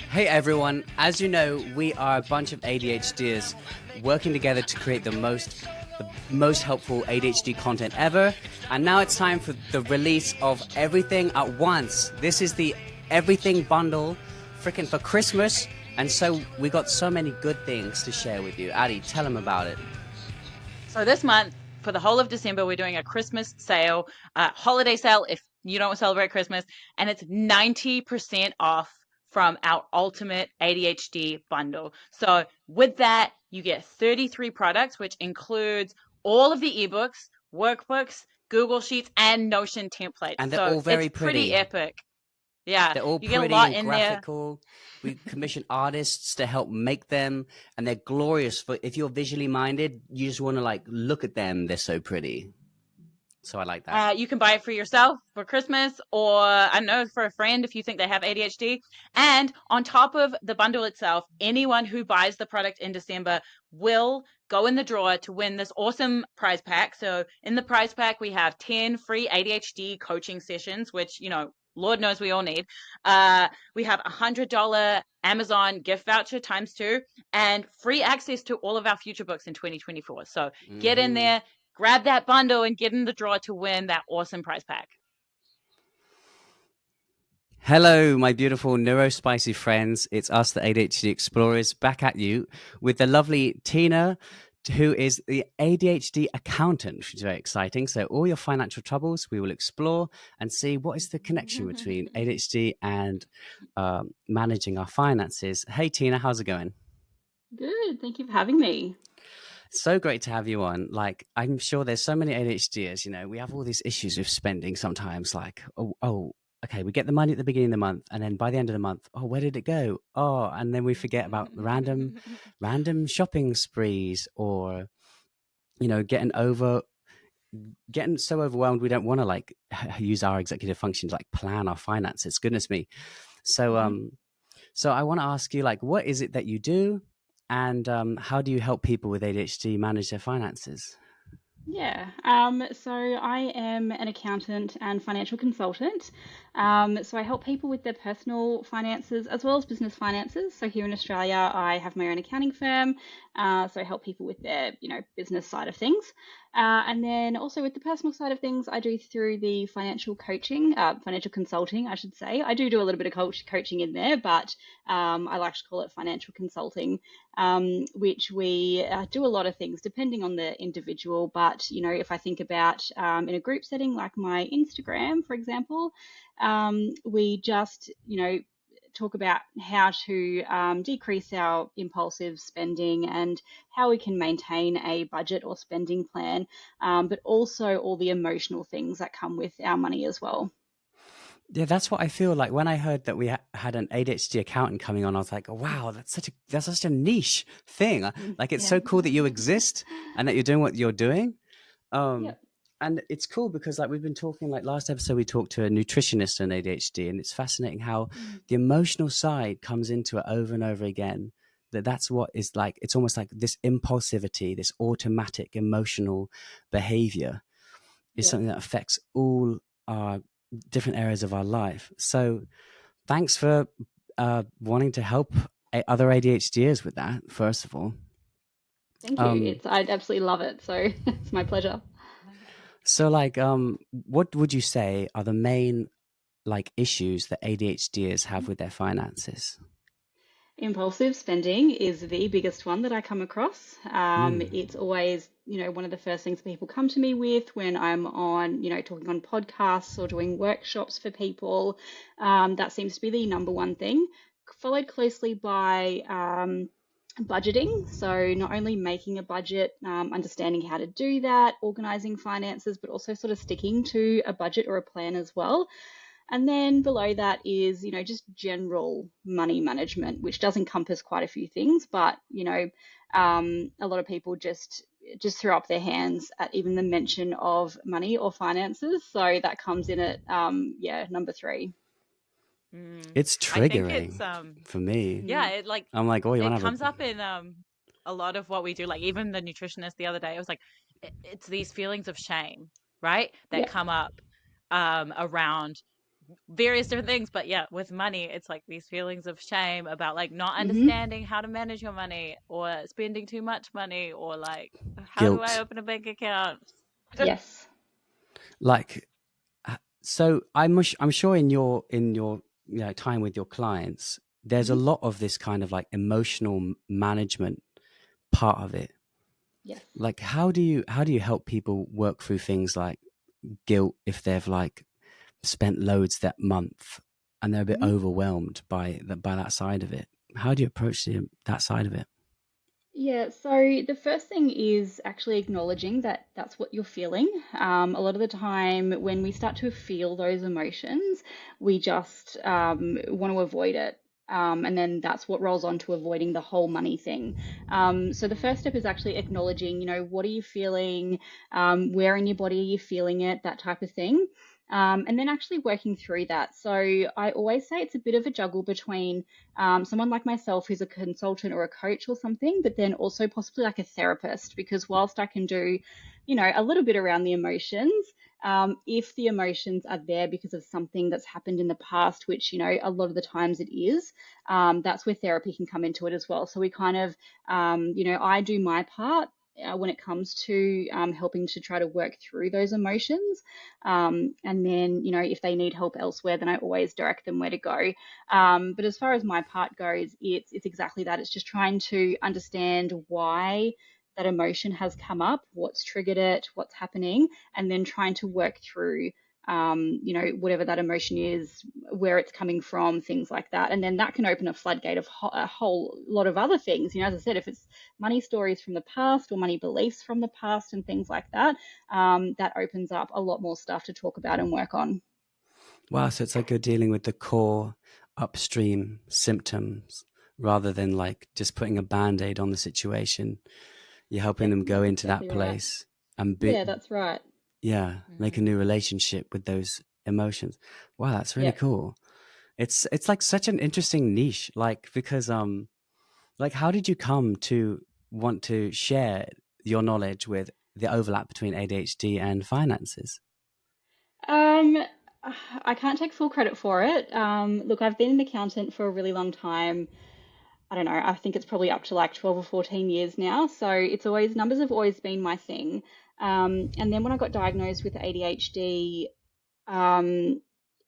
Hey everyone, as you know, we are a bunch of ADHDers working together to create the most helpful ADHD content ever. And now it's time for the release of everything at once. This is the everything bundle, freaking for Christmas. And so we got so many good things to share with you. Addie, tell them about it. So this month, for the whole of December, we're doing a Christmas sale, holiday sale if you don't celebrate Christmas, and it's 90% off from our ultimate ADHD bundle. So with that, you get 33 products, which includes all of the ebooks, workbooks, Google Sheets, and Notion templates. And they're So all it's very pretty pretty. epic. Yeah, They're all you get a pretty lot and in there. graphical. We commission artists to help make them, and they're glorious. For if you're visually minded, you just want to like look at them. They're so pretty. So I like that. You can buy it for yourself for Christmas, or I don't know, for a friend if you think they have ADHD. And on top of the bundle itself, anyone who buys the product in December will go in the draw to win this awesome prize pack. So in the prize pack, we have 10 free ADHD coaching sessions, which, Lord knows we all need. We have $100 Amazon gift voucher times two and free access to all of our future books in 2024. So get in Mm-hmm. there, grab that bundle, and get in the draw to win that awesome prize pack. Hello, my beautiful neurospicy friends. It's us, the ADHD Explorers, back at you with the lovely Tina, who is the ADHD accountant, which is very exciting. So, all your financial troubles, we will explore and see what is the connection between ADHD and managing our finances. Hey, Tina, how's it going? Good. Thank you for having me. So great to have you on. Like, I'm sure there's so many ADHDers, we have all these issues with spending sometimes. Like, okay, we get the money at the beginning of the month, and then by the end of the month, oh, where did it go? Oh, and then we forget about the random shopping sprees, or, getting so overwhelmed we don't want to like use our executive function to like plan our finances. Goodness me. So, Mhm. so I want to ask you, like, what is it that you do, and how do you help people with ADHD manage their finances? Yeah. So I am an accountant and financial consultant. So I help people with their personal finances as well as business finances. So here in Australia, I have my own accounting firm. So I help people with their, business side of things. And then also with the personal side of things, I do through the financial coaching, financial consulting, I should say. I do a little bit of coaching in there, but I like to call it financial consulting, which we do a lot of things depending on the individual. But, if I think about in a group setting like my Instagram, for example, we just, talk about how to decrease our impulsive spending and how we can maintain a budget or spending plan, but also all the emotional things that come with our money as well. Yeah, that's what I feel like when I heard that we had an ADHD accountant coming on. I was like, oh, wow, that's such a niche thing. Like, it's Yeah. so cool that you exist and that you're doing what you're doing. Um, Yep. and it's cool because like we've been talking, like last episode we talked to a nutritionist on ADHD, and it's fascinating how Mm. the emotional side comes into it over and over again. That's what is like, it's almost like this impulsivity, this automatic emotional behavior is Yep. something that affects all our different areas of our life. So thanks for wanting to help other ADHDers with that, first of all. Thank you. Um, I'd absolutely love it. So it's my pleasure. so like, what would you say are the main like issues that ADHDers have with their finances? Impulsive spending is the biggest one that I come across. Mm. It's always, one of the first things people come to me with when I'm on, talking on podcasts or doing workshops for people. That seems to be the number one thing, followed closely by budgeting. So, not only making a budget, understanding how to do that, organizing finances, but also sort of sticking to a budget or a plan as well. And then below that is, just general money management, which does encompass quite a few things, but, a lot of people just throw up their hands at even the mention of money or finances. So that comes in at number three. It's I think it's triggering for me. yeah, Mm. I'm like, oh, you want it to have comes up in a lot of what we do. Like even the nutritionist the other day, it was like it's these feelings of shame, right? That Yep. come up around various different things. But yeah, with money, it's like these feelings of shame about like not Hmm. understanding how to manage your money, or spending too much money, or like, how do I Guilt. open a bank account? Yes. Like, so I'm sure in your time with your clients, there's a Hmm. lot of this kind of like emotional management part of it. Yes. Like, how do you help people work through things like guilt if they've like spent loads that month and they're a bit Hmm. overwhelmed by that side of it? How do you approach that side of it? Yeah, so the first thing is actually acknowledging that that's what you're feeling. A lot of the time, when we start to feel those emotions, we just want to avoid it. And then that's what rolls on to avoiding the whole money thing. So the first step is actually acknowledging, what are you feeling? Where in your body are you feeling it? That type of thing. And then actually working through that. So I always say it's a bit of a juggle between someone like myself who's a consultant or a coach or something, but then also possibly like a therapist, because whilst I can do, a little bit around the emotions, if the emotions are there because of something that's happened in the past, which, a lot of the times it is, that's where therapy can come into it as well. So we kind of, I do my part. When it comes to helping to try to work through those emotions. And then, if they need help elsewhere, then I always direct them where to go. But as far as my part goes, it's exactly that. It's just trying to understand why that emotion has come up, what's triggered it, what's happening, and then trying to work through, whatever that emotion is, where it's coming from, things like that. And then that can open a floodgate of a whole lot of other things. As I said, if it's money stories from the past or money beliefs from the past and things like that, that opens up a lot more stuff to talk about and work on. Wow, so it's like you're dealing with the core upstream symptoms rather than like just putting a band-aid on the situation. You're helping Yep, them go that's into that exactly right. place and Yeah, that's right. yeah, make a Mm. new relationship with those emotions. Wow, that's really Yep. cool. It's like such an interesting niche, like because like how did you come to want to share your knowledge with the overlap between ADHD and finances? Um, I can't take full credit for it. Look, I've been an accountant for a really long time. I don't know, I think it's probably up to like 12 or 14 years now. So it's always, numbers have always been my thing. And then when I got diagnosed with ADHD, um,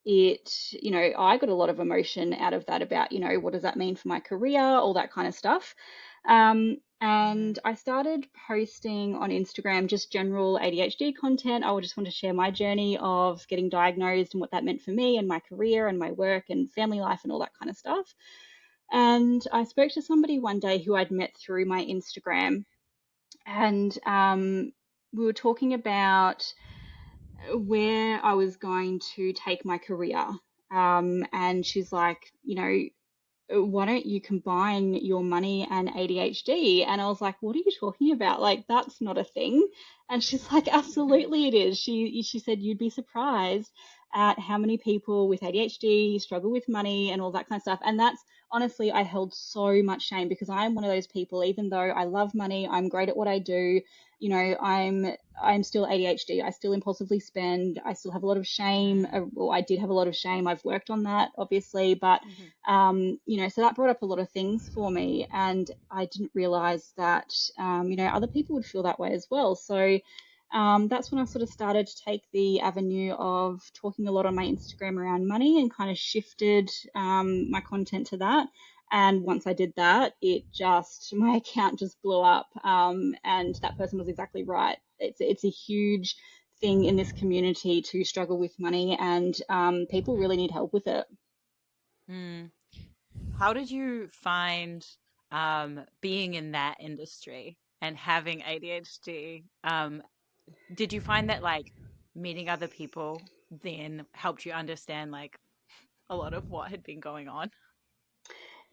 I got a lot of emotion out of that about, what does that mean for my career, all that kind of stuff. And Mm. I started posting on Instagram just general ADHD content. I would just want to share my journey of getting diagnosed and what that meant for me and my career and my work and family life and all that kind of stuff. And I spoke to somebody one day who I'd met through my Instagram, and we were talking about where I was going to take my career. And she's like, why don't you combine your money and ADHD? And I was like, what are you talking about? Like, that's not a thing. And she's like, absolutely it is. She said, you'd be surprised at how many people with ADHD struggle with money and all that kind of stuff. And that's honestly, I held so much shame because I'm one of those people, even though I love money, I'm great at what I do, I'm still ADHD. I still impulsively spend. I still have a lot of shame. Mm. Well, I did have a lot of shame. I've worked on that, obviously, but Mhm. so that brought up a lot of things for me, and I didn't realize that, other people would feel that way as well. So that's when I sort of started to take the avenue of talking a lot on my Instagram around money and kind of shifted my content to that. And once I did that, my account just blew up. And that person was exactly right. It's a huge thing in this community to struggle with money, and people really need help with it. Mm. How did you find being in that industry and having ADHD? Did you find that like meeting other people then helped you understand like a lot of what had been going on?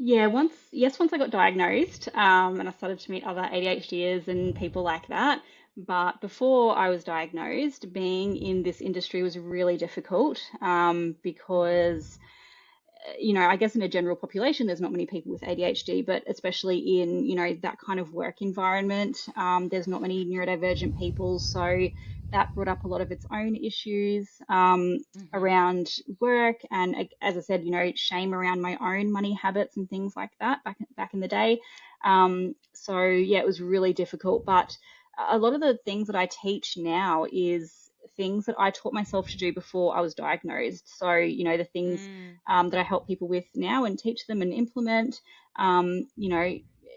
Yeah, once I got diagnosed, and I started to meet other ADHDers and people like that. But before I was diagnosed, being in this industry was really difficult, because I guess in a general population, there's not many people with ADHD, but especially in, that kind of work environment, there's not many neurodivergent people. So that brought up a lot of its own issues Mm-hmm. around work and, as I said, shame around my own money habits and things like that back in the day. So yeah, it was really difficult. But a lot of the things that I teach now is things that I taught myself to do before I was diagnosed. So, the things Mm. that I help people with now and teach them and implement,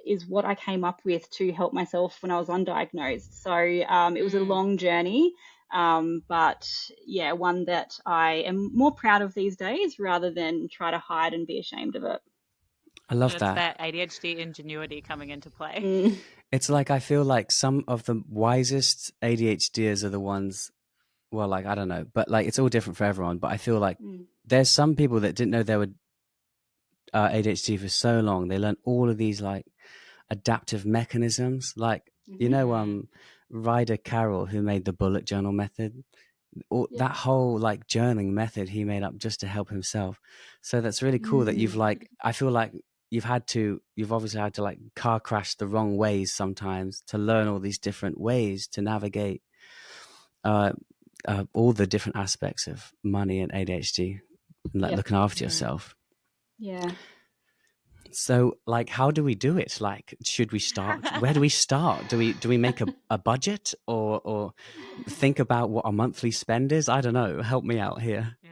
is what I came up with to help myself when I was undiagnosed. So it was a Mm. long journey, but yeah, one that I am more proud of these days rather than try to hide and be ashamed of it. I love It's that. that ADHD ingenuity coming into play. Mm, It's like I feel like some of the wisest ADHDers are the ones, well, like I don't know, but like it's all different for everyone. But I feel like mm, there's some people that didn't know they were ADHD for so long. They learn all of these like adaptive mechanisms, like hmm Mm. Ryder Carroll, who made the bullet journal method. All, Yep. that whole like journaling method he made up just to help himself. So that's really cool that you've Mm, like. I feel like you've obviously had to like car crash the wrong ways sometimes to learn all these different ways to navigate uh, all the different aspects of money and ADHD and like yep. looking after Mm. yourself. Yeah. So like how do we do it? Like should we start? Where do we start? Do we make a budget or think about what our monthly spend is? I don't know. Help me out here. Yeah.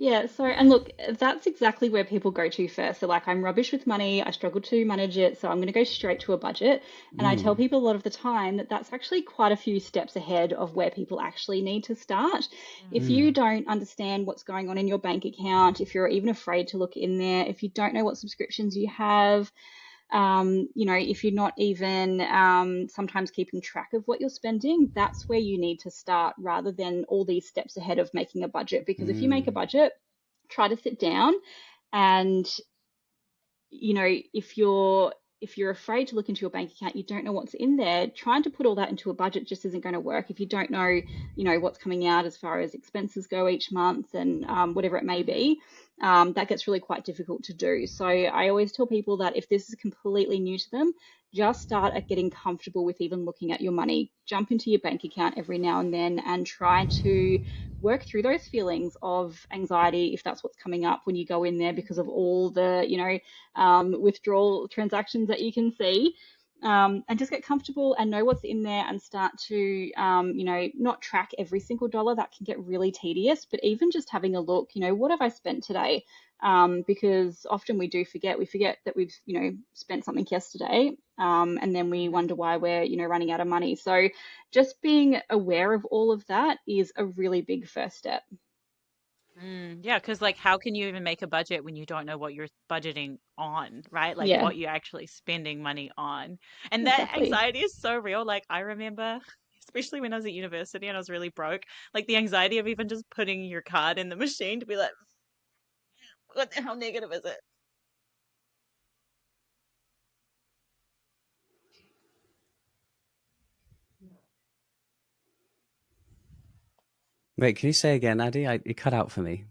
Yeah, so, and look, that's exactly where people go to first. They're like, I'm rubbish with money. I struggle to manage it. So I'm going to go straight to a budget. And I tell Mm, people a lot of the time that that's actually quite a few steps ahead of where people actually need to start. If Mm. you mm, don't understand what's going on in your bank account, if you're even afraid to look in there, if you don't know what subscriptions you have, if you're not even sometimes keeping track of what you're spending, that's where you need to start rather than all these steps ahead of making a budget. Because if you make a mm, budget, try to sit down and if you're afraid to look into your bank account, you don't know what's in there, trying to put all that into a budget just isn't going to work if you don't know, what's coming out as far as expenses go each month and whatever it may Mm-hmm. be. That gets really quite difficult to do. So I always tell people that if this is completely new to them, just start at getting comfortable with even looking at your money. Jump into your bank account every now and then and try to work through those feelings of anxiety if that's what's coming up when you go in there because of all the, withdrawal transactions that you can see. And just get comfortable and know what's in there and start to, not track every single dollar. That can get really tedious, but even just having a look, what have I spent today? Because often we do forget. We forget that we've, spent something yesterday, and then we Mm-hmm. wonder why we're, running out of money. So just being aware of all of that is a really big first step. Mm, yeah, because like, how can you even make a budget when you don't know what you're budgeting on, right? Like, Yeah, what you're actually spending money on. And that exactly. anxiety is so real. Like, I remember, especially when I was at university and I was really broke, like the anxiety of even just putting your card in the machine to be like, how negative is it? wait, can you say again, Addy? It cut out for me.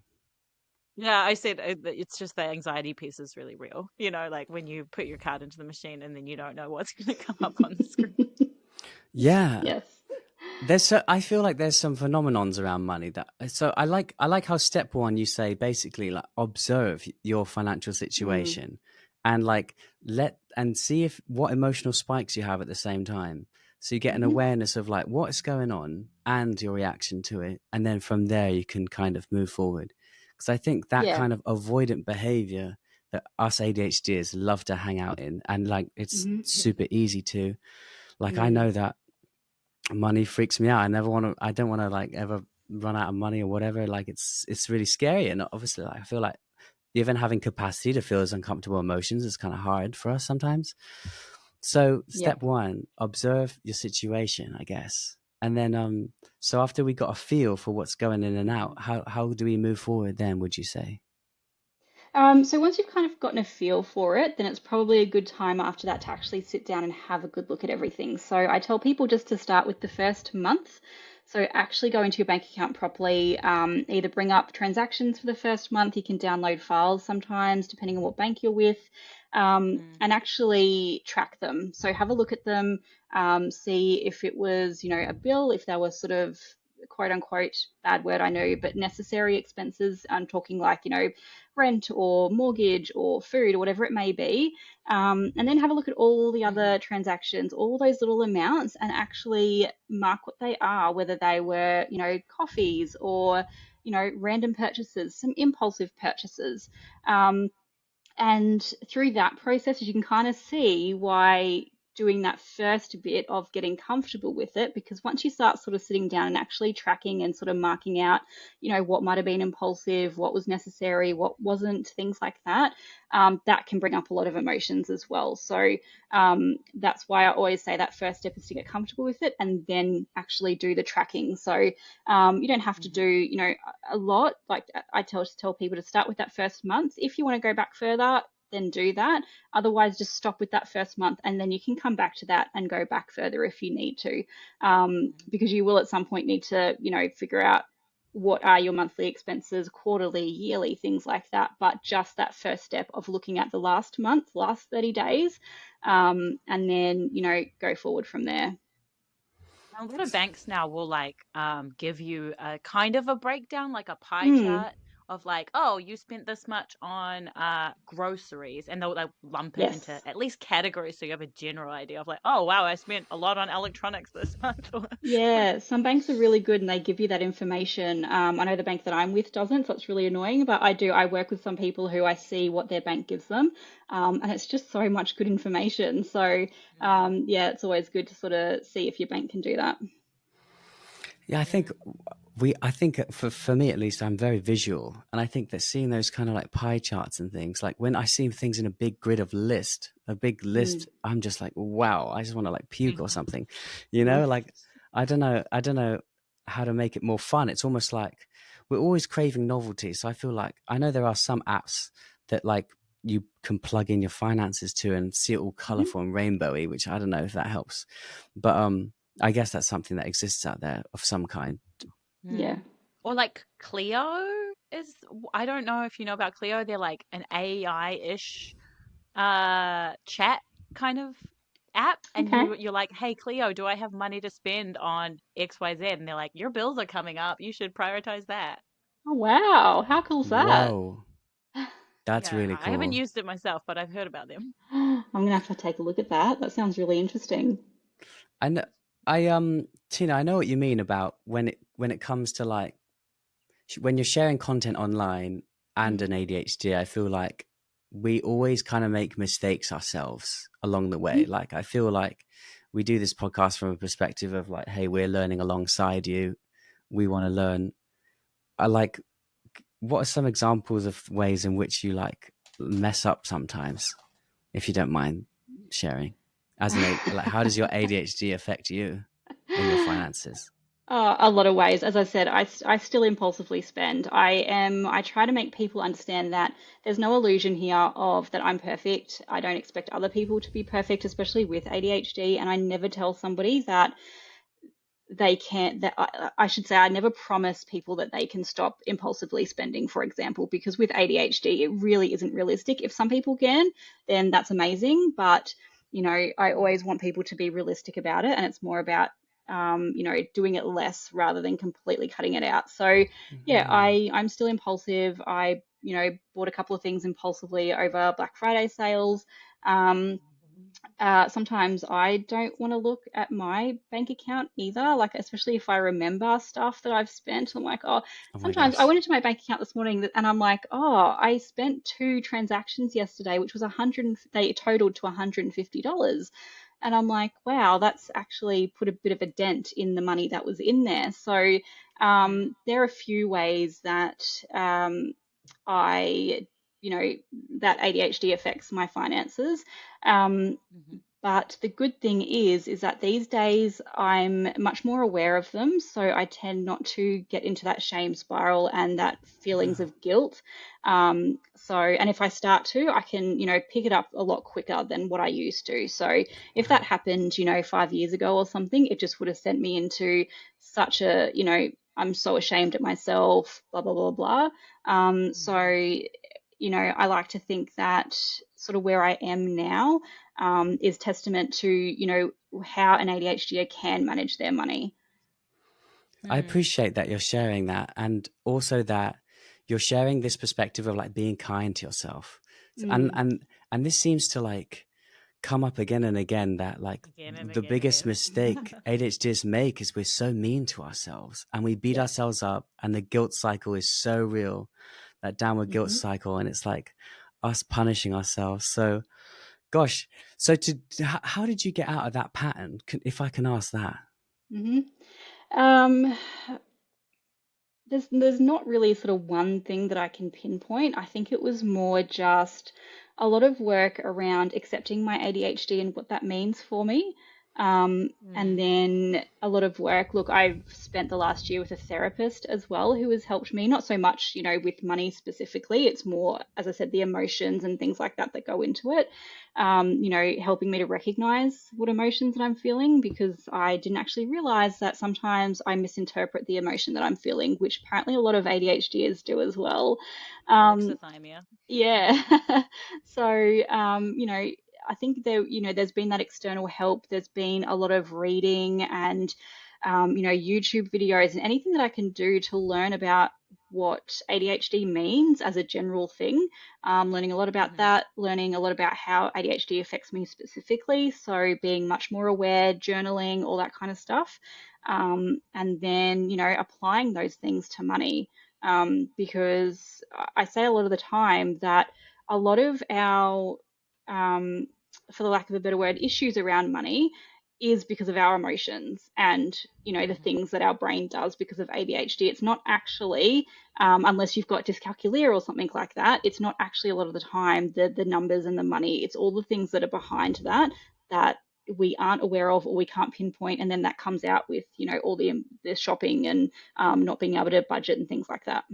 Yeah, I said that it's just the anxiety piece is really real. Like when you put your card into the machine and then you don't know what's going to come up on the screen. Yeah. Yes. I feel like there's some phenomenons around money that so I like how step one you say basically like observe your financial Mm, situation and like let and see if what emotional spikes you have at the same time. So you get an hmm awareness of like what's going on and your reaction to it, and then from there you can kind of move forward. Because I think that Yeah. kind of avoidant behavior that us ADHDers love to hang out in, and like it's hmm super easy to like I Mm, know that money freaks me out. I don't want to like ever run out of money or whatever. Like it's really scary. And obviously like, I feel like even having capacity to feel those uncomfortable emotions is kind of hard for us sometimes. So step yep. one, observe your situation, I guess. And then so after we got a feel for what's going in and out, how do we move forward then, would you say? So once you've kind of gotten a feel for it, then it's probably a good time after that to actually sit down and have a good look at everything. So I tell people just to start with the first month. So actually go into your bank account properly, either bring up transactions for the first month. You can download files sometimes, depending on what bank you're with, and actually track them. So have a look at them, see if it was, a bill, if they were sort of quote unquote, bad word I know, but necessary expenses. I'm talking like, rent or mortgage or food or whatever it may be. And then have a look at all the other transactions, all those little amounts, and actually mark what they are, whether they were, coffees or, random purchases, some impulsive purchases. And through that process, you can kind of see why doing that first bit of getting comfortable with it, because once you start sort of sitting down and actually tracking and sort of marking out, what might have been impulsive, what was necessary, what wasn't, things like that, that can bring up a lot of emotions as well. So that's why I always say that first step is to get comfortable with it and then actually do the tracking. So you don't have to do, a lot. Like I tell people to start with that first month. If you want to go back further, then do that. Otherwise, just stop with that first month and then you can come back to that and go back further if you need to, because you will at some point need to, figure out what are your monthly expenses, quarterly, yearly, things like that. But just that first step of looking at the last month, last 30 days, and then, go forward from there. A lot of banks now will give you a kind of a breakdown, like a pie Mm, chart of like, oh, you spent this much on groceries, and they'll lump it into yes. at least categories so you have a general idea of like, oh wow, I spent a lot on electronics this month. Yeah, some banks are really good and they give you that information. I know the bank that I'm with doesn't, so it's really annoying, but I do. I work with some people who I see what their bank gives them, and it's just so much good information. So, yeah, it's always good to sort of see if your bank can do that. Yeah, I think for me at least, I'm very visual, and I think that seeing those kind of like pie charts and things, like when I see things in a big Mm, list, I'm just like, wow, I just want to like puke or something, yes. like I don't know how to make it more fun. It's almost like we're always craving novelty. So I feel like I know there are some apps that like you can plug in your finances to and see it all Mhm. colorful and rainbowy, which I don't know if that helps, but I guess that's something that exists out there of some kind. Yeah. Or like Clio is, I don't know if you know about Clio. They're like an AI-ish chat kind of app, and Okay. you're like, hey Clio, do I have money to spend on XYZ? And they're like, your bills are coming up, you should prioritize that. Oh, wow. How cool's that? Whoa, that's Yeah, really I haven't cool. used it myself, but I've heard about them. I'm gonna have to take a look at that. That sounds really interesting. I know, Tina, I know what you mean about when it comes to like when you're sharing content online and Mm, an ADHD. I feel like we always kind of make mistakes ourselves along the way. mhm. Like I feel like we do this podcast from a perspective of like, hey, we're learning alongside you. We want to learn. I like. What are some examples of ways in which you like mess up sometimes? If you don't mind sharing, as an like, how does your ADHD affect you in your finances? A lot of ways. As I said, I still impulsively spend. I try to make people understand that there's no illusion here of that I'm perfect. I don't expect other people to be perfect, especially with ADHD. And I never tell somebody that they can't, that I should say, I never promise people that they can stop impulsively spending, for example, because with ADHD, it really isn't realistic. If some people can, then that's amazing. But, I always want people to be realistic about it. And it's more about, doing it less rather than completely cutting it out. So, yeah, Hmm. I'm still impulsive. I, bought a couple of things impulsively over Black Friday sales. Um, Sometimes I don't want to look at my bank account either, like especially if I remember stuff that I've spent. I'm like, oh, Oh my sometimes I gosh. went into my bank account this morning and I'm like, oh, I spent two transactions yesterday, which was they totaled to $150. And I'm like, wow, that's actually put a bit of a dent in the money that was in there. So there are a few ways that I, you know, that ADHD affects my finances. Um, But the good thing is that these days I'm much more aware of them, so I tend not to get into that shame spiral and that feelings of guilt. And if I start to, I can, pick it up a lot quicker than what I used to. So if that happened, 5 years ago or something, it just would have sent me into such a, I'm so ashamed at myself, blah, blah, blah, blah. I like to think that sort of where I am now is testament to, how an ADHD can manage their money. I Mm. appreciate that you're sharing that, and also that you're sharing this perspective of like being kind to yourself. And Mm, and this seems to like come up again and again, that like Again and the again, biggest yes. mistake ADHDs make is we're so mean to ourselves and we beat yeah. ourselves up, and the guilt cycle is so real, that downward guilt Hmm. cycle, and it's like us punishing ourselves. So gosh, so how did you get out of that pattern, if I can ask that? Hmm. Um, there's not really sort of one thing that I can pinpoint. I think it was more just a lot of work around accepting my ADHD and what that means for me. And Mm. then a lot of work. Look, I've spent the last year with a therapist as well who has helped me, not so much, with money specifically. It's more, as I said, the emotions and things like that that go into it. Helping me to recognize what emotions that I'm feeling, because I didn't actually realize that sometimes I misinterpret the emotion that I'm feeling, which apparently a lot of ADHDers do as well. Um, Alexithymia. yeah. So, I think there's been that external help. There's been a lot of reading and, YouTube videos and anything that I can do to learn about what ADHD means as a general thing. Learning a lot about Mm-hmm. that, learning a lot about how ADHD affects me specifically. So being much more aware, journaling, all that kind of stuff. And then, applying those things to money, because I say a lot of the time that a lot of our, um, for the lack of a better word, issues around money is because of our emotions and the Mm-hmm. things that our brain does because of ADHD. It's not actually, unless you've got dyscalculia or something like that, it's not actually a lot of the time the numbers and the money. It's all the things that are behind that we aren't aware of or we can't pinpoint, and then that comes out with all the shopping and not being able to budget and things like that.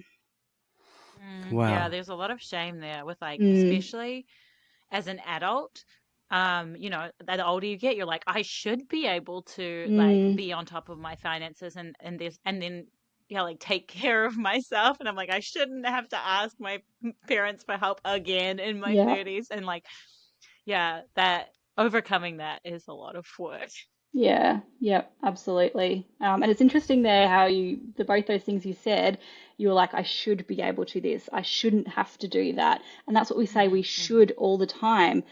Yeah, Wow. there's a lot of shame there with like, Mm, especially as an adult. The older you get, you're like, I should be able to like mm, be on top of my finances and this, and then yeah, like take care of myself. And I'm like, I shouldn't have to ask my parents for help again in my yeah. 30s. And like, yeah, that overcoming that is a lot of work. Yeah, yeah, absolutely. And it's interesting there how both those things you said, you were like, I should be able to this, I shouldn't have to do that. And that's what we say we Hmm. Hmm. should all the time,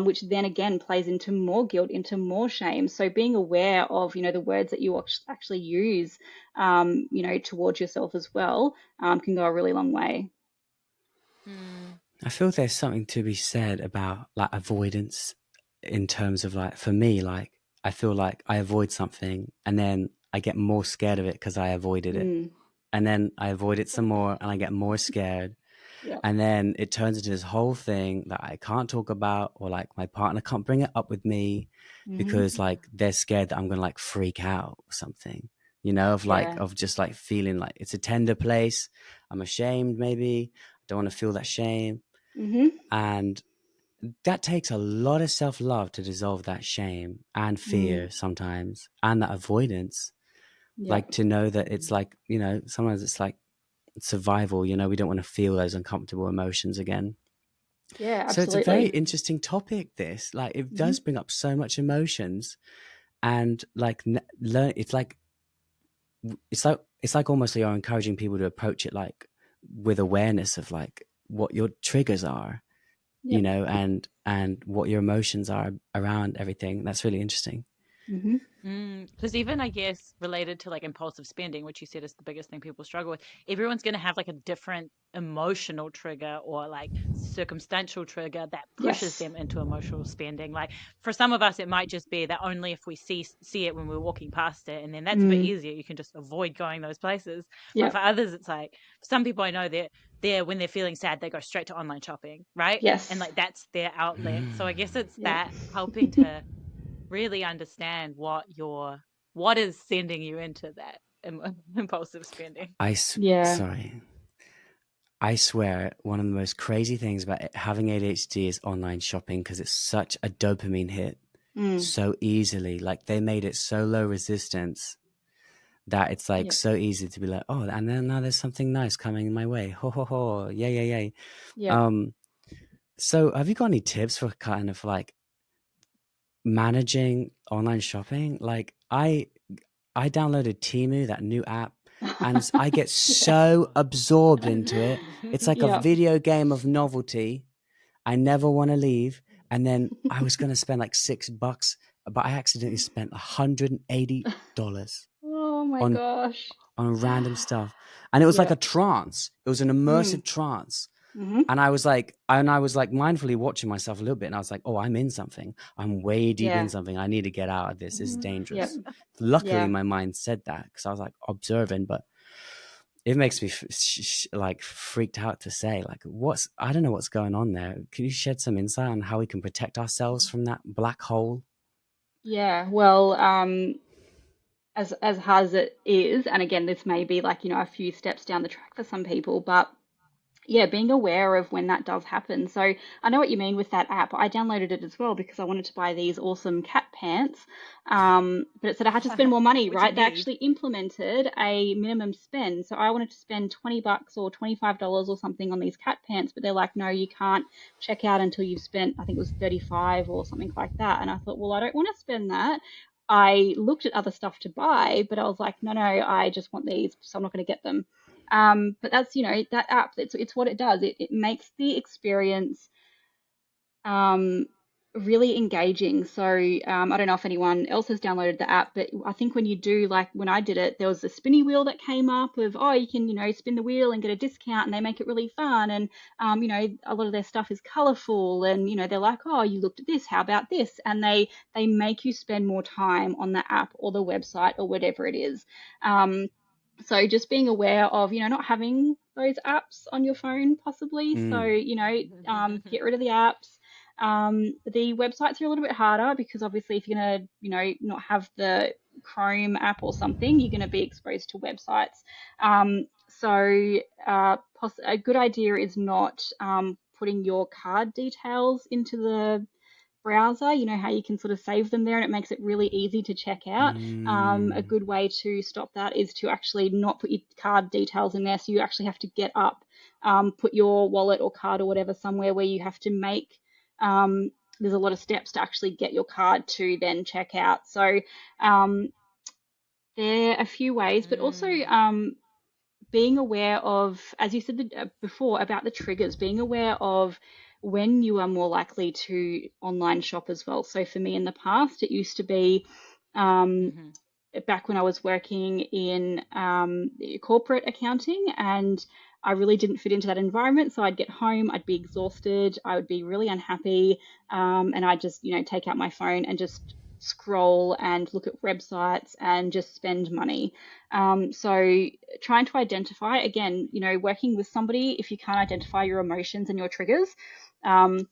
which then again plays into more guilt, into more shame. So being aware of, the words that you actually use, towards yourself as well, can go a really long way. Hmm. I feel there's something to be said about like avoidance, in terms of like, for me, like I feel like I avoid something and then I get more scared of it because I avoided it. Mm, And then I avoid it some more and I get more scared. yeah. And then it turns into this whole thing that I can't talk about, or like my partner can't bring it up with me Hmm. because like they're scared that I'm gonna like freak out or something, of like, Yeah. of just like feeling like it's a tender place. I'm ashamed, maybe. I don't want to feel that shame. Hmm. And that takes a lot of self love to dissolve that shame and Mm, fear sometimes, and that avoidance. yeah. Like to know that it's like, sometimes it's like survival, we don't want to feel those uncomfortable emotions again. Yeah, So it's a very absolutely. Hmm. interesting topic, this. Like, it Hmm. does bring up so much emotions, and like, learn. It's like almost you're encouraging people to approach it like with awareness of like what your triggers are, Yep. and what your emotions are around everything. That's really interesting. Hmm. Because even I guess related to like impulsive spending, which you said is the biggest thing people struggle with, everyone's going to have like a different emotional trigger or like circumstantial trigger that pushes Yes. them into emotional spending. Like for some of us, it might just be that only if we see it when we're walking past it, and then that's a bit Mm, easier. You can just avoid going those places. But yep. for others, it's like some people I know they're when they're feeling sad, they go straight to online shopping, right? And Yes. like that's their outlet. So I guess it's Yep. that helping to really understand what is sending you into that impulsive spending. Yeah. Sorry. I swear, one of the most crazy things about having ADHD is online shopping because it's such a dopamine hit Mm. so easily. Like they made it so low resistance that it's like Yep. so easy to be like, oh, and then now there's something nice coming my way. Ho ho ho! Yay yay yay! Yep. So have you got any tips for kind of like managing online shopping? Like I downloaded Temu, that new app, and I get Yeah. so absorbed into it. It's like a Yep. video game of novelty. I never want to leave. And then I was going to spend like $6, but I accidentally spent $180 Oh my on gosh. random stuff. And it was like a Yep. trance. It was an Mm. immersive trance. Mm-hmm. And I was like mindfully watching myself a little bit. And I was like, oh, I'm in something. I'm way deep in Yeah. something. I need to get out of this. This is Yep. dangerous. Luckily, Yeah. my mind said that because I was like observing, but it makes me like freaked out to say like I don't know what's going on there. Can you shed some insight on how we can protect ourselves from that black hole? Yeah. Well, as hard as it is, and again, this may be like, a few steps down the track for some people, but yeah, being aware of when that does happen. So I know what you mean with that app. I downloaded it as well because I wanted to buy these awesome cat pants. But it said I had to spend more money, Which you right? They need. actually implemented a minimum spend. So I wanted to spend $20 or $25 or something on these cat pants, but they're like, no, you can't check out until you've spent, I think it was 35 or something like that. And I thought, well, I don't want to spend that. I looked at other stuff to buy, but I was like, no, I just want these, so I'm not going to get them. But that's, that app, it's what it does. It makes the experience um, really engaging. So I don't know if anyone else has downloaded the app, but I think when you do, like when I did it, there was a spinny wheel that came up of, oh, you can, spin the wheel and get a discount, and they make it really fun. And, a lot of their stuff is colorful, and, they're like, oh, you looked at this, how about this? And they make you spend more time on the app or the website or whatever it is. Um, so just being aware of, not having those apps on your phone possibly. So, Mm. get rid of the apps. The websites are a little bit harder because obviously if you're going to, not have the Chrome app or something, you're going to be exposed to websites. A good idea is not putting your card details into the browser. You know how you can sort of save them there and it makes it really easy to check out. A Mm. good way to stop that is to actually not put your card details in there. So you actually have to get up, put your wallet or card or whatever somewhere where you have to make. There's a lot of steps to actually get your card to then check out. So um, there are a few ways, but also Mm. being aware of, as you said before, about the triggers, being aware of when you are more likely to online shop as well. So for me in the past, it used to be um, Mhm. back when I was working in corporate accounting, and I really didn't fit into that environment. So I'd get home, I'd be exhausted, I would be really unhappy, and I'd just, take out my phone and just scroll and look at websites and just spend money. So trying to identify, again, working with somebody, if you can't identify your emotions and your triggers, um,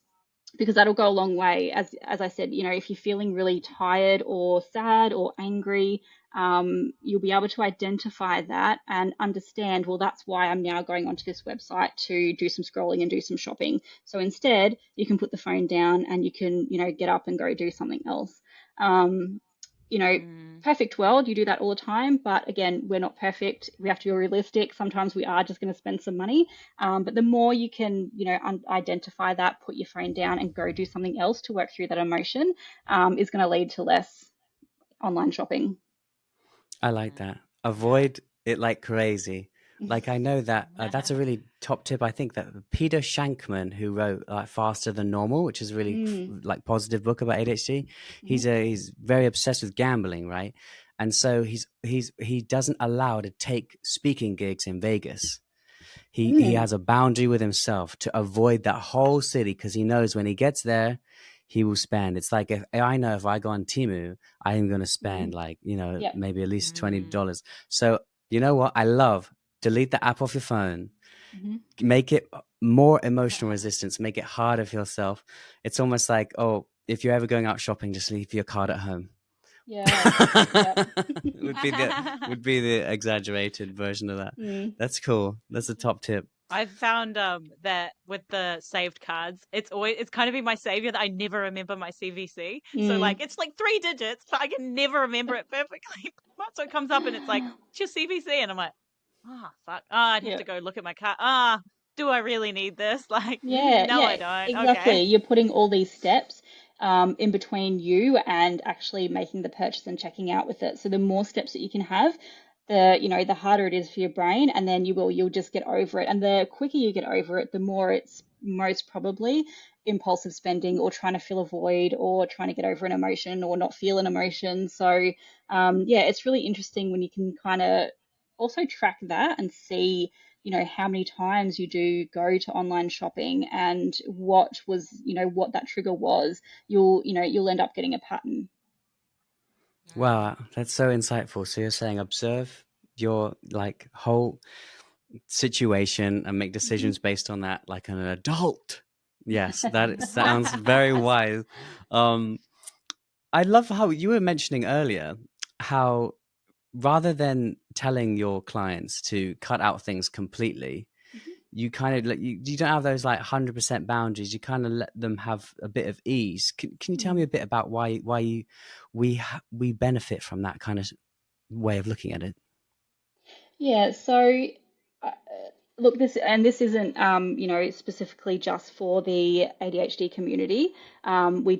because that'll go a long way. As I said, if you're feeling really tired or sad or angry, you'll be able to identify that and understand, well, that's why I'm now going onto this website to do some scrolling and do some shopping. So instead, you can put the phone down and you can, get up and go do something else. Um, you know, Mm. Perfect world, you do that all the time. But again, we're not perfect. We have to be realistic. Sometimes we are just going to spend some money. But the more you can, identify that, put your phone down and go do something else to work through that emotion, is going to lead to less online shopping. I like that. Yeah. Avoid it like crazy. Like I know that that's a really top tip. I think that Peter Shankman, who wrote like Faster Than Normal, which is a really Mm, like positive book about ADHD, hmm he's very obsessed with gambling, right? And so he doesn't allow to take speaking gigs in Vegas. He mm, has a boundary with himself to avoid that whole city because he knows when he gets there, he will spend. It's like if I know if I go on Timu, I am going to hmm spend like Yep. maybe at least Mm. $20. So you know what I love? Delete the app off your phone. hmm Make it more emotional resistance. Make it harder for yourself. It's almost like, oh, if you're ever going out shopping, just leave your card at home. Yeah. Yep. would be the exaggerated version of that. That's cool. That's a top tip. I've found that with the saved cards, it's kind of been my savior that I never remember my CVC. So like it's like 3 digits, but I can never remember it perfectly. So it comes up and it's like, what's your CVC? And I'm like, fuck. I'd have to go look at my card. Do I really need this? Like, Yeah, no, I yeah, don't. exactly. Okay. You're putting all these steps in between you and actually making the purchase and checking out with it. So the more steps that you can have, the harder it is for your brain, and then you'll just get over it. And the quicker you get over it, the more it's most probably impulsive spending or trying to fill a void or trying to get over an emotion or not feel an emotion. So yeah, it's really interesting when you can kind of also track that and see how many times you do go to online shopping and what that trigger was. You'll end up getting a pattern. Wow, that's so insightful. So you're saying observe your like whole situation and make decisions based on that like an adult. Yes, that sounds very wise. I love how you were mentioning earlier how rather than telling your clients to cut out things completely, you kind of like you don't have those like 100% boundaries. You kind of let them have a bit of ease. Can you tell me a bit about why we benefit from that kind of way of looking at it? Yeah, so uh, look, this isn't specifically just for the ADHD community. We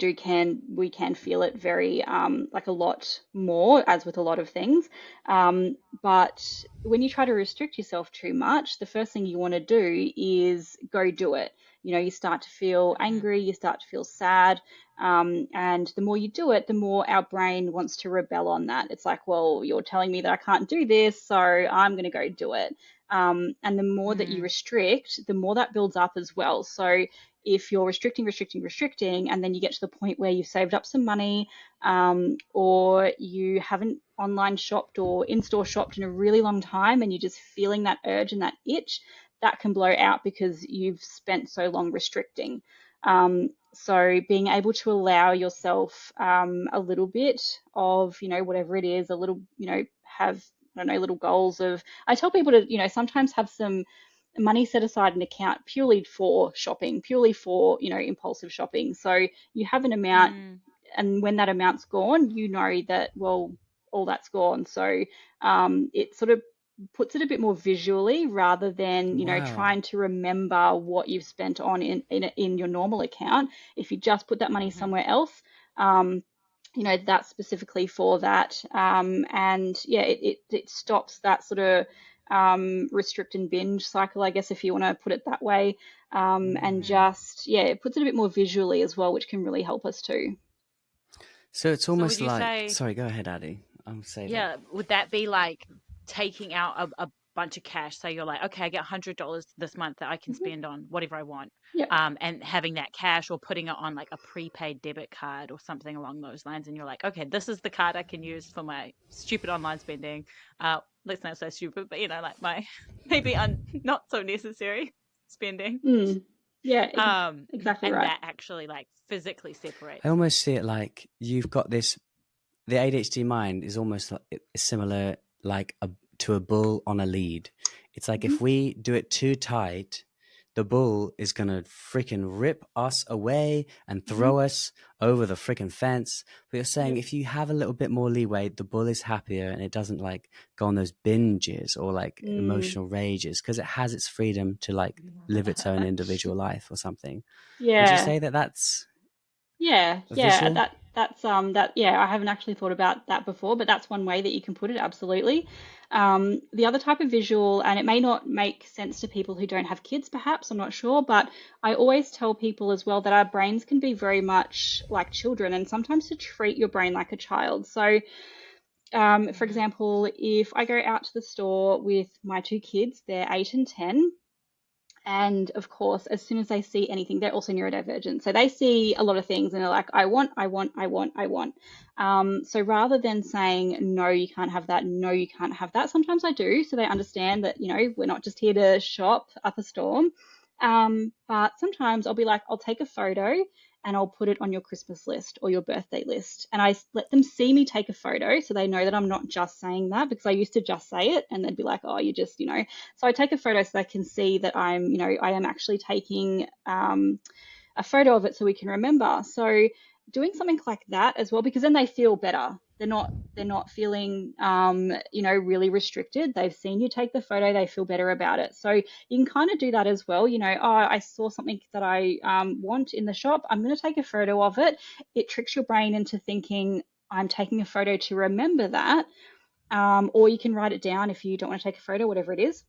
can feel it very like a lot more, as with a lot of things. But when you try to restrict yourself too much, the first thing you want to do is go do it. You start to feel angry, you start to feel sad, and the more you do it, the more our brain wants to rebel on that. It's like, well, you're telling me that I can't do this, so I'm going to go do it. And the more that you restrict, the more that builds up as well. So if you're restricting, and then you get to the point where you've saved up some money, or you haven't online shopped or in-store shopped in a really long time, and you're just feeling that urge and that itch, that can blow out because you've spent so long restricting. So being able to allow yourself a little bit of, whatever it is, a little, have, I don't know, little goals of, I tell people to, sometimes have some money set aside an account purely for shopping, purely for, impulsive shopping. So you have an amount, and when that amount's gone, that, well, all that's gone. So it sort of puts it a bit more visually rather than trying to remember what you've spent on in your normal account. If you just put that money somewhere else, that's specifically for that, and yeah, it stops that sort of restrict and binge cycle, I guess, if you want to put it that way, and just it puts it a bit more visually as well, which can really help us too. So it's almost would you like say, sorry, go ahead, Addie. I'm saying would that be like taking out a bunch of cash? So you're like, okay, I get $100 this month that I can spend on whatever I want. Yep. And having that cash or putting it on like a prepaid debit card or something along those lines. And you're like, okay, this is the card I can use for my stupid online spending. Let's not say stupid, but like my maybe not so necessary spending. Yeah, exactly And right. that actually like physically separates. I almost see it like you've got this. The ADHD mind is almost similar, like to a bull on a lead. It's like if we do it too tight, the bull is gonna freaking rip us away and throw us over the freaking fence. But you're saying if you have a little bit more leeway, the bull is happier and it doesn't like go on those binges or like emotional rages because it has its freedom to like live its own individual life or something. Would you Yeah. say that that's Yeah, a yeah, visual? I haven't actually thought about that before, but that's one way that you can put it, absolutely. The other type of visual, and it may not make sense to people who don't have kids, perhaps, I'm not sure, but I always tell people as well that our brains can be very much like children, and sometimes to treat your brain like a child. So, for example, if I go out to the store with my 2 kids, they're 8 and 10. And of course, as soon as they see anything, they're also neurodivergent. So they see a lot of things and they're like, I want, I want, I want, I want. So rather than saying, no, you can't have that, no, you can't have that, sometimes I do. So they understand that, we're not just here to shop up a storm. But sometimes I'll be like, I'll take a photo and I'll put it on your Christmas list or your birthday list. And I let them see me take a photo so they know that I'm not just saying that, because I used to just say it and they'd be like, oh, you just, So I take a photo so they can see that I am actually taking a photo of it so we can remember. So doing something like that as well, because then they feel better. They're not feeling really restricted. They've seen you take the photo, they feel better about it. So you can kind of do that as well. Oh, I saw something that I want in the shop, I'm going to take a photo of it. It tricks your brain into thinking I'm taking a photo to remember that. Or you can write it down if you don't want to take a photo, whatever it is.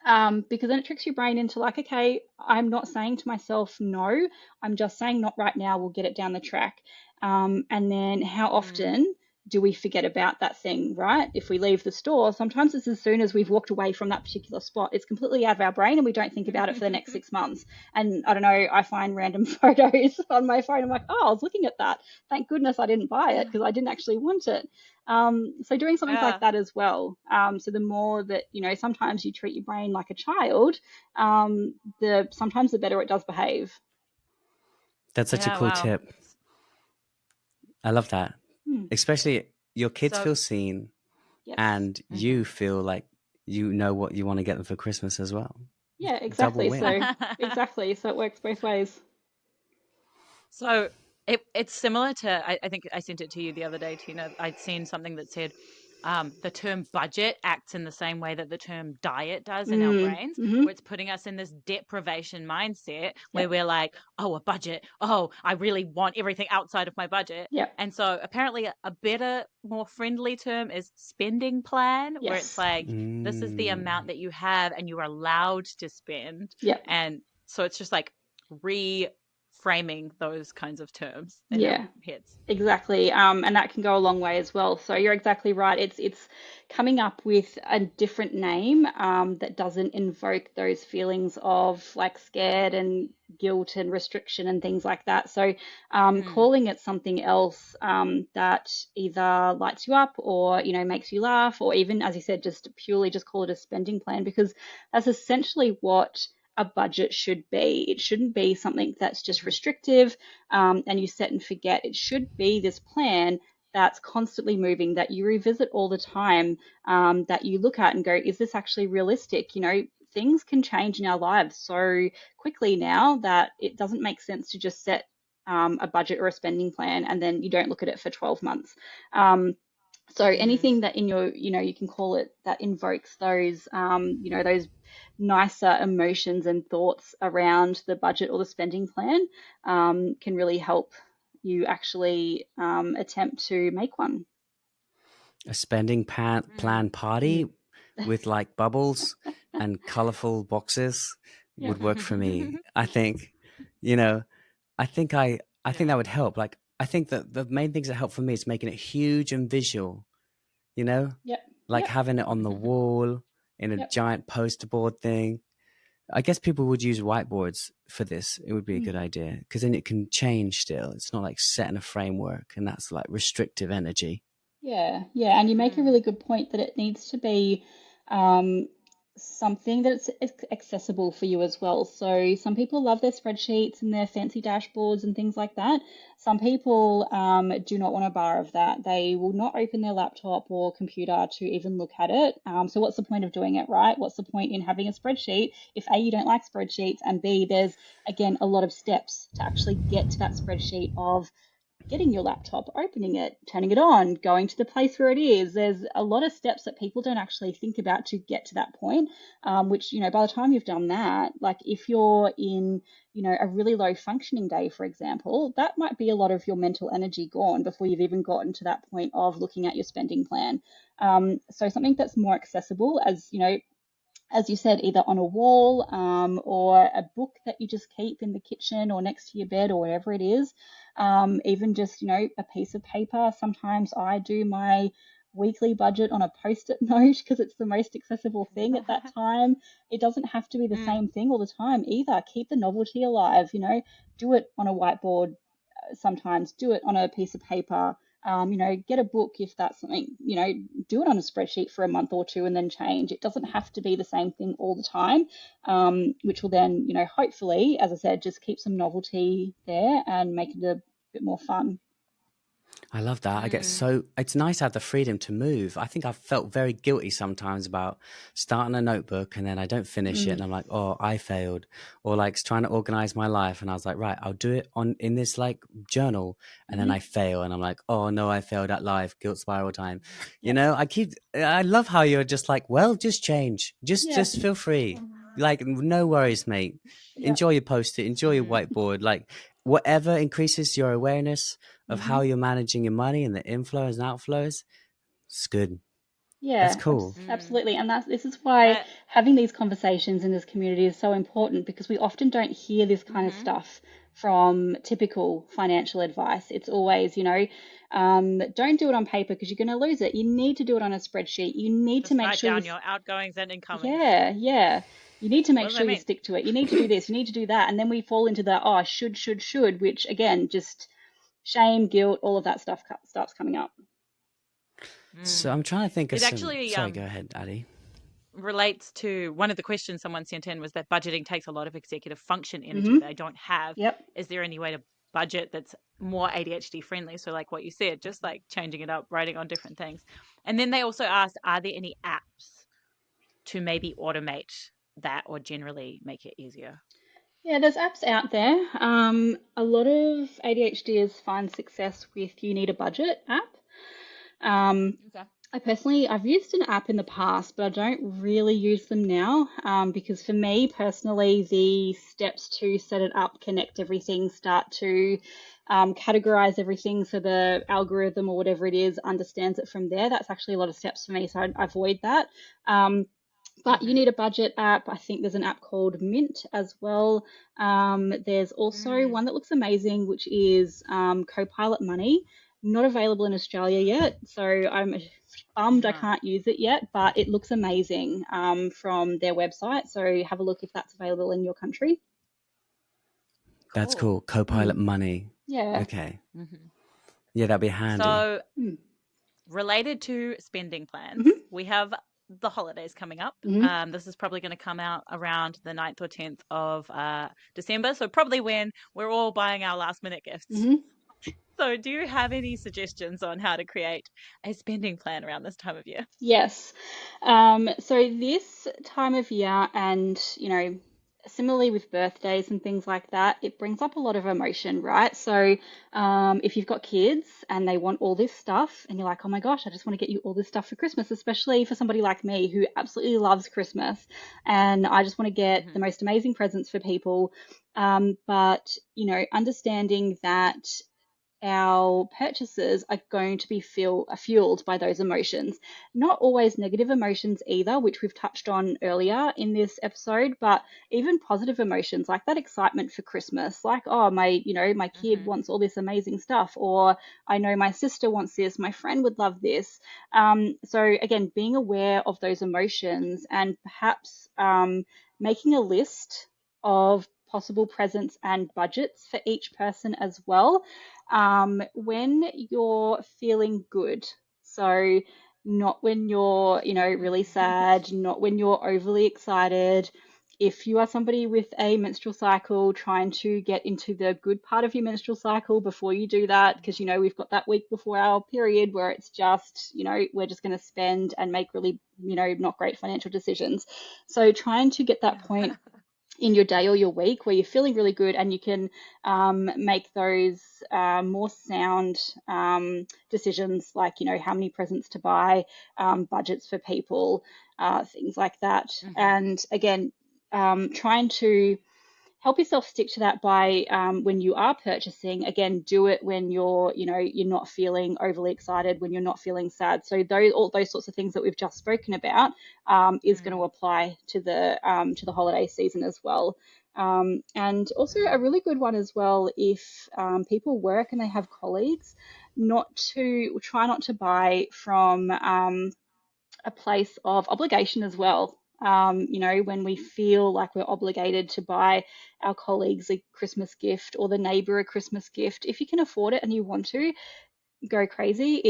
Because then it tricks your brain into like, okay, I'm not saying to myself, no, I'm just saying not right now, we'll get it down the track. And then how often do we forget about that thing, right? If we leave the store, sometimes it's as soon as we've walked away from that particular spot, it's completely out of our brain and we don't think about it for the next 6 months. And I don't know, I find random photos on my phone. I'm like, oh, I was looking at that. Thank goodness I didn't buy it because I didn't actually want it. So doing something like that as well. So the more that, sometimes you treat your brain like a child, sometimes the better it does behave. That's such a cool Wow. tip. I love that. Especially your kids So- feel seen Yes. and you feel like you know what you want to get them for Christmas as well. Yeah, exactly. Double win. So exactly. So it works both ways. So it's similar to, I think I sent it to you the other day, Tina. I'd seen something that said the term budget acts in the same way that the term diet does in our brains, Mm-hmm. where it's putting us in this deprivation mindset where Yep. we're like, oh, a budget. Oh, I really want everything outside of my budget. Yep. And so apparently a better, more friendly term is spending plan, where it's Yes. like, this is the amount that you have and you're allowed to spend. Yep. And so it's just like reframing those kinds of terms in Yeah. our heads. Exactly. And that can go a long way as well. So you're exactly right. It's coming up with a different name that doesn't invoke those feelings of like scared and guilt and restriction and things like that. So calling it something else that either lights you up or makes you laugh, or even, as you said, just purely just call it a spending plan, because that's essentially what a budget should be. It shouldn't be something that's just restrictive and you set and forget. It should be this plan that's constantly moving, that you revisit all the time, that you look at and go, is this actually realistic? Things can change in our lives so quickly now that it doesn't make sense to just set a budget or a spending plan and then you don't look at it for 12 months. So anything that in your, you can call it, that invokes those, those nicer emotions and thoughts around the budget or the spending plan can really help you actually attempt to make one. A spending plan party with like bubbles and colorful boxes would work for me. I think, I think that would help. Like, I think that the main things that help for me is making it huge and visual, Yep. like Yep. having it on the wall in a Yep. giant poster board thing. I guess people would use whiteboards for this. It would be a good idea because then it can change still. It's not like set in a framework and that's like restrictive energy. Yeah, yeah, and you make a really good point that it needs to be um, something that's accessible for you as well. So some people love their spreadsheets and their fancy dashboards and things like that. Some people do not want a bar of that. They will not open their laptop or computer to even look at it. So what's the point of doing it, right? What's the point in having a spreadsheet if A, you don't like spreadsheets, and B, there's again a lot of steps to actually get to that spreadsheet of getting your laptop, opening it, turning it on, going to the place where it is. There's a lot of steps that people don't actually think about to get to that point, which, by the time you've done that, like if you're in, a really low functioning day, for example, that might be a lot of your mental energy gone before you've even gotten to that point of looking at your spending plan. So something that's more accessible, as you said, either on a wall or a book that you just keep in the kitchen or next to your bed or whatever it is. Even just, a piece of paper. Sometimes I do my weekly budget on a post-it note because it's the most accessible thing at that time. It doesn't have to be the same thing all the time either. Keep the novelty alive, do it on a whiteboard sometimes, do it on a piece of paper. Get a book if that's something, do it on a spreadsheet for a month or two and then change. It doesn't have to be the same thing all the time, which will then, hopefully, as I said, just keep some novelty there and make it a bit more fun. I love that. It's nice to have the freedom to move. I think I've felt very guilty sometimes about starting a notebook and then I don't finish it and I'm like, oh, I failed. Or like trying to organize my life. And I was like, right, I'll do it in this like journal. And then I fail and I'm like, oh no, I failed at life. Guilt spiral time. I love how you're just like, well, just change. Just feel free. Like, no worries, mate. Enjoy your post-it, enjoy your whiteboard. Like, whatever increases your awareness of how you're managing your money and the inflows and outflows, it's good. That's cool. Absolutely. And this is why having these conversations in this community is so important, because we often don't hear this kind of stuff from typical financial advice. It's always, don't do it on paper because you're going to lose it. You need to do it on a spreadsheet. You need to make write sure down your outgoings and incomings. Yeah. You need to make sure you stick to it. You need to do this. You need to do that. And then we fall into the, should, which again, just shame, guilt, all of that stuff starts coming up. So I'm trying to think of it actually, sorry, go ahead, Addie. Relates to one of the questions someone sent in was that budgeting takes a lot of executive function energy they don't have. Is there any way to budget that's more ADHD friendly? So like what you said, just like changing it up, writing on different things. And then they also asked, are there any apps to maybe automate that or generally make it easier? Yeah, there's apps out there. A lot of ADHDers find success with You Need a Budget app. I've used an app in the past, but I don't really use them now because for me personally, the steps to set it up, connect everything, start to categorize everything so the algorithm or whatever it is understands it from there. That's actually a lot of steps for me, so I avoid that. But You Need a Budget app. I think there's an app called Mint as well. There's also one that looks amazing, which is Copilot Money. Not available in Australia yet, so I'm bummed I can't use it yet, but it looks amazing from their website. So have a look if that's available in your country. That's cool. Copilot Money. Yeah. Okay. Yeah, that'd be handy. So related to spending plans, we have the holidays coming up. This is probably going to come out around the 9th or 10th of December. So probably when we're all buying our last minute gifts. So do you have any suggestions on how to create a spending plan around this time of year? Yes. So this time of year and, similarly with birthdays and things like that, it brings up a lot of emotion, right? So if you've got kids and they want all this stuff and you're like, oh my gosh, I just want to get you all this stuff for Christmas, especially for somebody like me who absolutely loves Christmas and I just want to get the most amazing presents for people. But, understanding that our purchases are going to be fueled by those emotions. Not always negative emotions either, which we've touched on earlier in this episode, but even positive emotions like that excitement for Christmas, like, oh, my kid wants all this amazing stuff, or I know my sister wants this, my friend would love this. So again, being aware of those emotions and perhaps making a list of possible presents and budgets for each person as well. When you're feeling good, so not when you're, really sad, not when you're overly excited. If you are somebody with a menstrual cycle, trying to get into the good part of your menstrual cycle before you do that, because, we've got that week before our period where it's just, we're just going to spend and make really, not great financial decisions. So trying to get that point in your day or your week where you're feeling really good and you can make those more sound decisions, like, how many presents to buy, budgets for people, things like that. And again, trying to help yourself stick to that by when you are purchasing, again, do it when you're not feeling overly excited, when you're not feeling sad. So all those sorts of things that we've just spoken about is going to apply to the holiday season as well. And also a really good one as well, if people work and they have colleagues, try not to buy from a place of obligation as well. When we feel like we're obligated to buy our colleagues a Christmas gift or the neighbor a Christmas gift, if you can afford it and you want to, go crazy.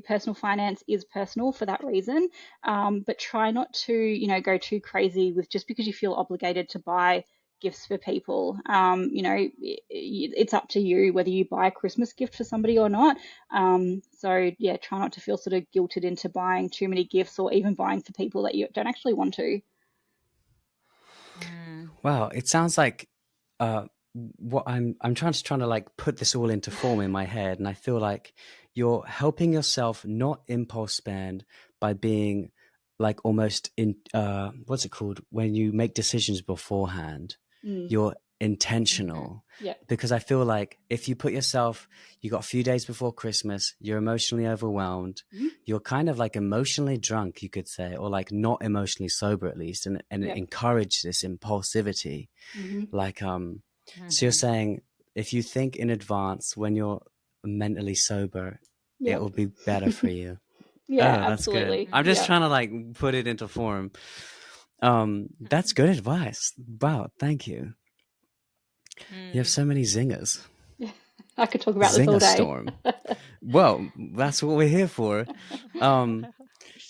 Personal finance is personal for that reason. But try not to, go too crazy with just because you feel obligated to buy gifts for people. It's up to you whether you buy a Christmas gift for somebody or not. So yeah, try not to feel sort of guilted into buying too many gifts or even buying for people that you don't actually want to. Wow, it sounds like what I'm trying to like put this all into form in my head, and I feel like you're helping yourself not impulse spend by being like almost in what's it called when you make decisions beforehand. Mm, You're intentional. yeah, Because I feel like if you put yourself, you got a few days before Christmas, you're emotionally overwhelmed, mm, you're kind of like emotionally drunk, you could say, or like not emotionally sober at least, and it yeah, encourage this impulsivity. hmm, Like so you're saying if you think in advance when you're mentally sober, yeah, it will be better for you. yeah, Oh, that's good. absolutely, I'm just yeah. trying to like put it into form. That's good advice. Wow, thank you. You have so many zingers. I could talk about this all Zinger day. storm. Well, that's what we're here for. Um,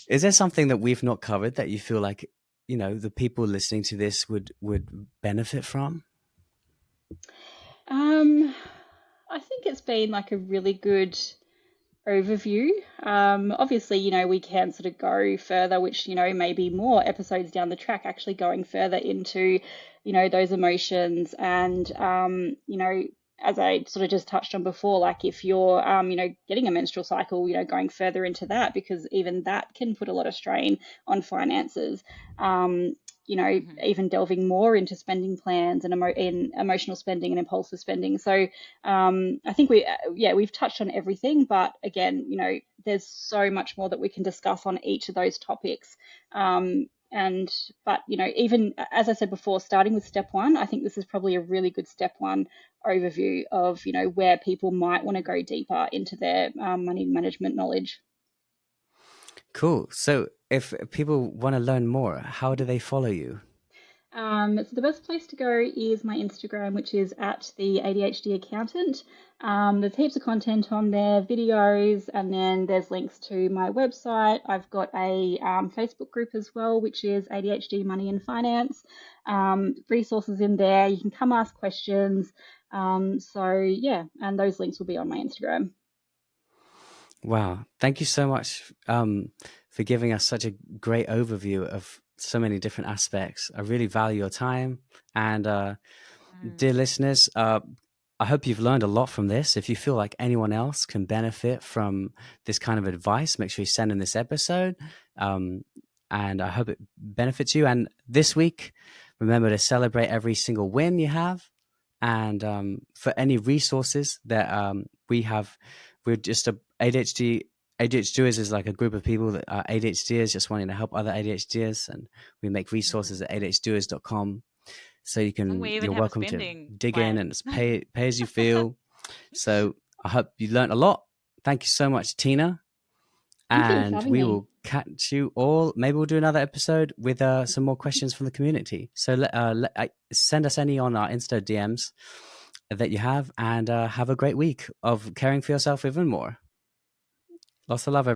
is there something that we've not covered that you feel like, the people listening to this would benefit from? I think it's been like a really good overview. Obviously, we can sort of go further, which, maybe more episodes down the track, actually going further into, those emotions and, as I sort of just touched on before, like if you're, getting a menstrual cycle, going further into that, because even that can put a lot of strain on finances. Even delving more into spending plans and in emotional spending and impulsive spending. So I think we've touched on everything, but again, there's so much more that we can discuss on each of those topics. But even as I said before, starting with step one, I think this is probably a really good step one overview of where people might want to go deeper into their money management knowledge. Cool. So if people want to learn more, how do they follow you? So the best place to go is my Instagram, which is at the ADHD Accountant. There's heaps of content on there, videos, and then there's links to my website. I've got a Facebook group as well, which is ADHD Money and Finance. Resources in there. You can come ask questions. So yeah, and those links will be on my Instagram. Wow. Thank you so much for giving us such a great overview of so many different aspects. I really value your time. And dear listeners, I hope you've learned a lot from this. If you feel like anyone else can benefit from this kind of advice, make sure you send in this episode. And I hope it benefits you. And this week, remember to celebrate every single win you have. And for any resources that we have, we're just a ADHDers is like a group of people that are ADHDers just wanting to help other ADHDers, and we make resources at ADHDers.com. So And we even you're have a welcome to spending dig in, plan. and it's pay as you feel. So I hope you learned a lot. Thank you so much, Tina. Thank you for And having we me. will catch you all. Maybe we'll do another episode with some more questions from the community. So send us any on our Insta DMs that you have, and have a great week of caring for yourself even more. Lots of love, everyone.